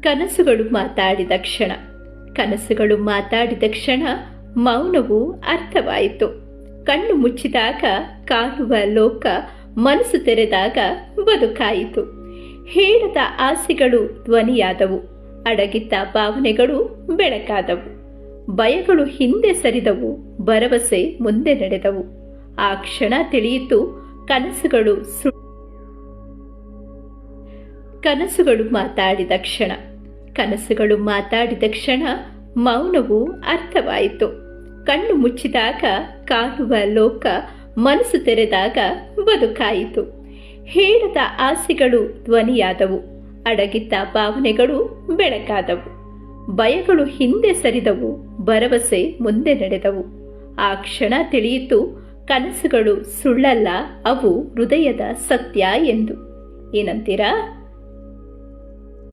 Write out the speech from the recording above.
ಕನಸುಗಳು ಮಾತಾಡಿದ ಕ್ಷಣ. ಕನಸುಗಳು ಮಾತಾಡಿದ ಕ್ಷಣ ಮೌನವು ಅರ್ಥವಾಯಿತು. ಕಣ್ಣು ಮುಚ್ಚಿದಾಗ ಕಾಣುವ ಲೋಕ, ಮನಸ್ಸು ತೆರೆದಾಗ ಬದುಕಾಯಿತು. ಹೇಳದ ಆಸೆಗಳು ಧ್ವನಿಯಾದವು, ಅಡಗಿದ್ದ ಭಾವನೆಗಳು ಬೆಳಕಾದವು. ಭಯಗಳು ಹಿಂದೆ ಸರಿದವು, ಭರವಸೆ ಮುಂದೆ ನಡೆದವು. ಆ ಕ್ಷಣ ತಿಳಿಯಿತು ಕನಸುಗಳು ಕನಸುಗಳು ಮಾತಾಡಿದ ಕ್ಷಣ. ಕನಸುಗಳು ಮಾತಾಡಿದ ಕ್ಷಣ ಮೌನವು ಅರ್ಥವಾಯಿತು. ಕಣ್ಣು ಮುಚ್ಚಿದಾಗ ಕಾಣುವ ಲೋಕ, ಮನಸ್ಸು ತೆರೆದಾಗ ಬದುಕಾಯಿತು. ಹೇಳದ ಆಸೆಗಳು ಧ್ವನಿಯಾದವು, ಅಡಗಿದ್ದ ಭಾವನೆಗಳು ಬೆಳಕಾದವು. ಭಯಗಳು ಹಿಂದೆ ಸರಿದವು, ಭರವಸೆ ಮುಂದೆ ನಡೆದವು. ಆ ಕ್ಷಣ ತಿಳಿಯಿತು ಕನಸುಗಳು ಸುಳ್ಳಲ್ಲ, ಅವು ಹೃದಯದ ಸತ್ಯ ಎಂದು. ಏನಂತೀರಾ?